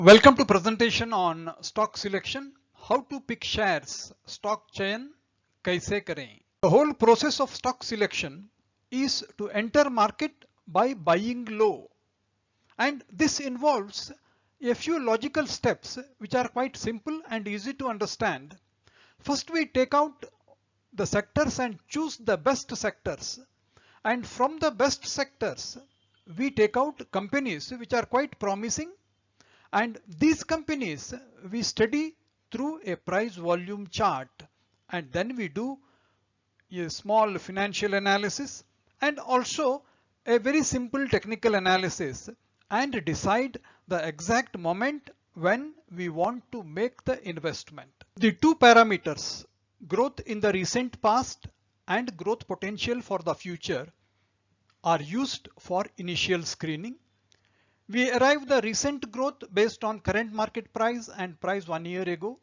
Welcome to presentation on stock selection, how to pick shares, stock chain kaise kare. The whole process of stock selection is to enter market by buying low, and this involves a few logical steps which are quite simple and easy to understand. First we take out the sectors and choose the best sectors, and from the best sectors we take out companies which are quite promising, and these companies we study through a price volume chart, and then we do a small financial analysis and also a very simple technical analysis and decide the exact moment when we want to make the investment. The two parameters, growth in the recent past and growth potential for the future, are used for initial screening. We arrive the recent growth based on current market price and price 1 year ago,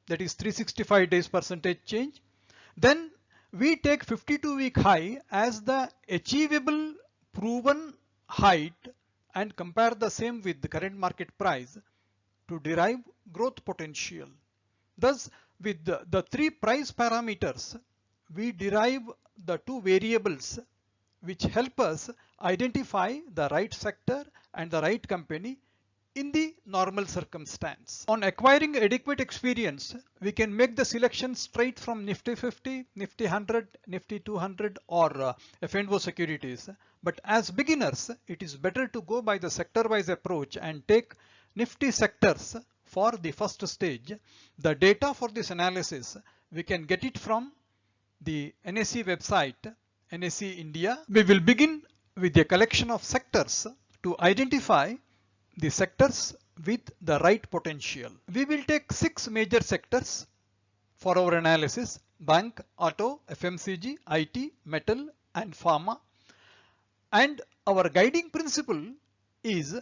that is 365 days percentage change. Then we take 52-week high as the achievable proven height and compare the same with the current market price to derive growth potential. Thus, with the three price parameters, we derive the two variables which help us identify the right sector and the right company in the normal circumstance. On acquiring adequate experience, we can make the selection straight from Nifty 50, Nifty 100, Nifty 200 or F&O securities. But as beginners, it is better to go by the sector-wise approach and take Nifty sectors for the first stage. The data for this analysis, we can get it from the NSE website, NSE India. We will begin with a collection of sectors to identify the sectors with the right potential. We will take 6 major sectors for our analysis: bank, auto, FMCG, IT, metal and pharma. And our guiding principle is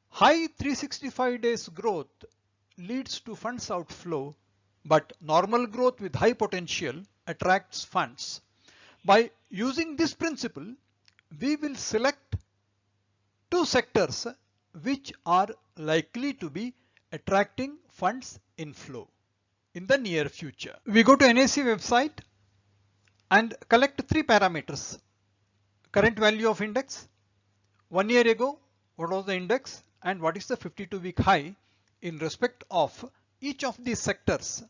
high 365 days growth leads to funds outflow, but normal growth with high potential attracts funds. By using this principle, we will select two sectors which are likely to be attracting funds inflow in the near future. We go to NSE website and collect three parameters: current value of index, 1 year ago what was the index, and what is the 52-week high in respect of each of these sectors,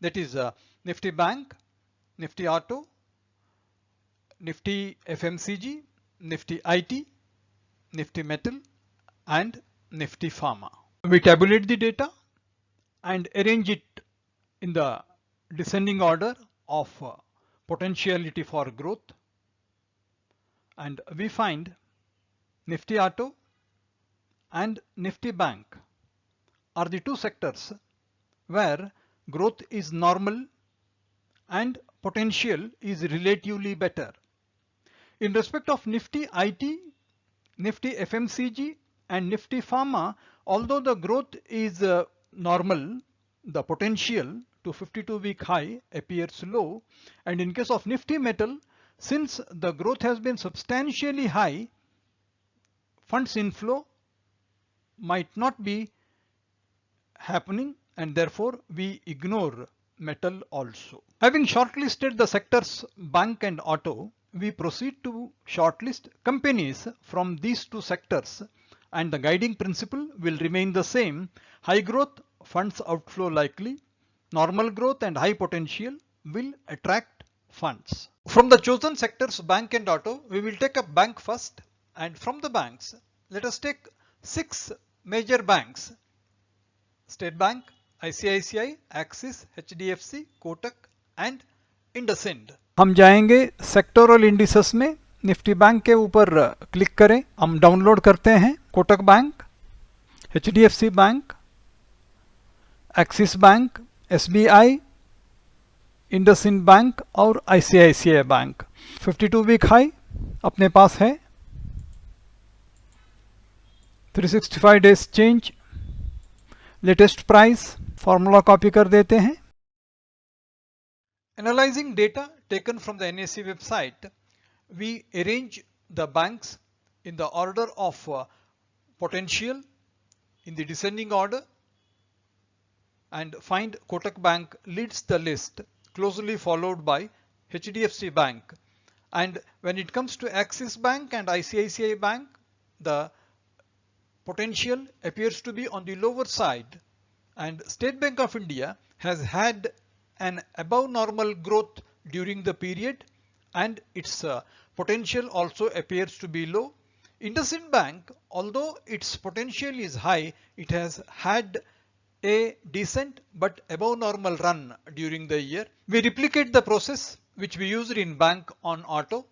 that is Nifty Bank, Nifty Auto, Nifty FMCG, Nifty IT, Nifty Metal and Nifty Pharma. We tabulate the data and arrange it in the descending order of potentiality for growth, and we find Nifty Auto and Nifty Bank are the two sectors where growth is normal and potential is relatively better. In respect of Nifty IT, Nifty FMCG and Nifty Pharma, although the growth is normal, the potential to 52-week high appears low. And in case of Nifty Metal, since the growth has been substantially high, funds inflow might not be happening, and therefore we ignore metal also. Having shortlisted the sectors bank and auto, we proceed to shortlist companies from these two sectors, and the guiding principle will remain the same: high growth, funds outflow likely; normal growth and high potential will attract funds. From the chosen sectors bank and auto, we will take up bank first, and from the banks let us take 6 major banks: State Bank, ICICI, Axis, HDFC, Kotak and IndusInd. हम जाएंगे sectoral indices में, Nifty bank के ऊपर click करें, हम download करते हैं Kotak bank, HDFC bank, axis bank, SBI, IndusInd bank और ICICI बैंक. 52 वीक हाई अपने पास है, 365 days change, latest price, formula copy कर देते हैं. Analyzing data taken from the NSE website, we arrange the banks in the order of potential in the descending order and find Kotak Bank leads the list, closely followed by HDFC Bank. And when it comes to Axis Bank and ICICI Bank, the potential appears to be on the lower side, and State Bank of India has had an above normal growth during the period, and its potential also appears to be low. IndusInd Bank, although its potential is high, it has had a decent but above normal run during the year. We replicate the process which we used in bank on auto,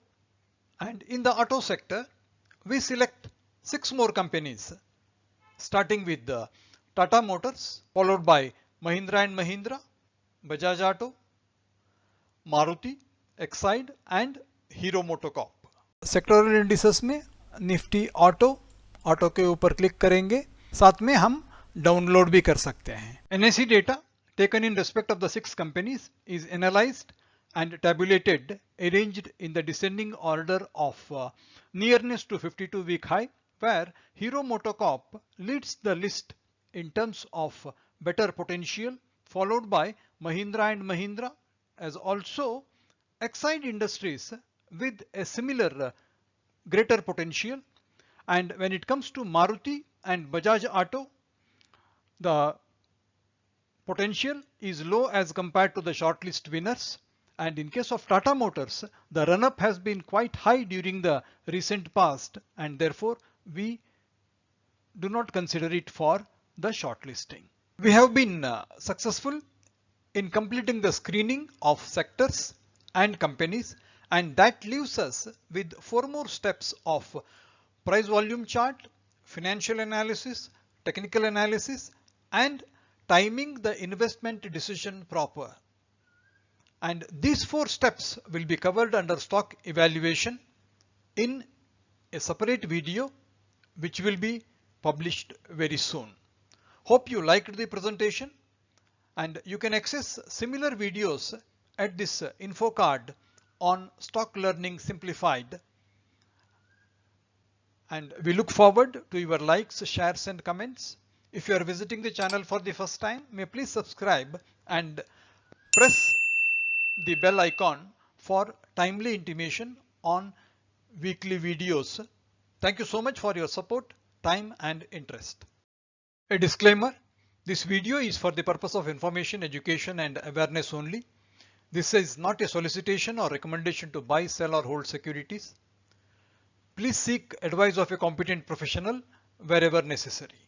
and in the auto sector we select 6 more companies, starting with the Tata Motors, followed by Mahindra and Mahindra, Bajaj Auto, Maruti, Exide and Hero MotoCorp. Sectoral indices में Nifty auto के ऊपर click करेंगे, साथ में हम download भी कर सकते हैं. NSE data taken in respect of the 6 companies is analyzed and tabulated, arranged in the descending order of nearness to 52-week high, where Hero MotoCorp leads the list in terms of better potential, followed by Mahindra and Mahindra, as also Exide Industries with a similar greater potential. And when it comes to Maruti and Bajaj Auto, the potential is low as compared to the shortlist winners. And in case of Tata Motors, the run-up has been quite high during the recent past, and therefore we do not consider it for the shortlisting. We have been successful in completing the screening of sectors and companies, and that leaves us with 4 more steps of price volume chart, financial analysis, technical analysis and timing the investment decision proper. And these 4 steps will be covered under stock evaluation in a separate video which will be published very soon. Hope you liked the presentation, and you can access similar videos at this info card on Stock Learning Simplified. And we look forward to your likes, shares and comments. If you are visiting the channel for the first time, may please subscribe and press the bell icon for timely intimation on weekly videos. Thank you so much for your support, time and interest. A disclaimer: this video is for the purpose of information, education and awareness only. This is not a solicitation or recommendation to buy, sell or hold securities. Please seek advice of a competent professional wherever necessary.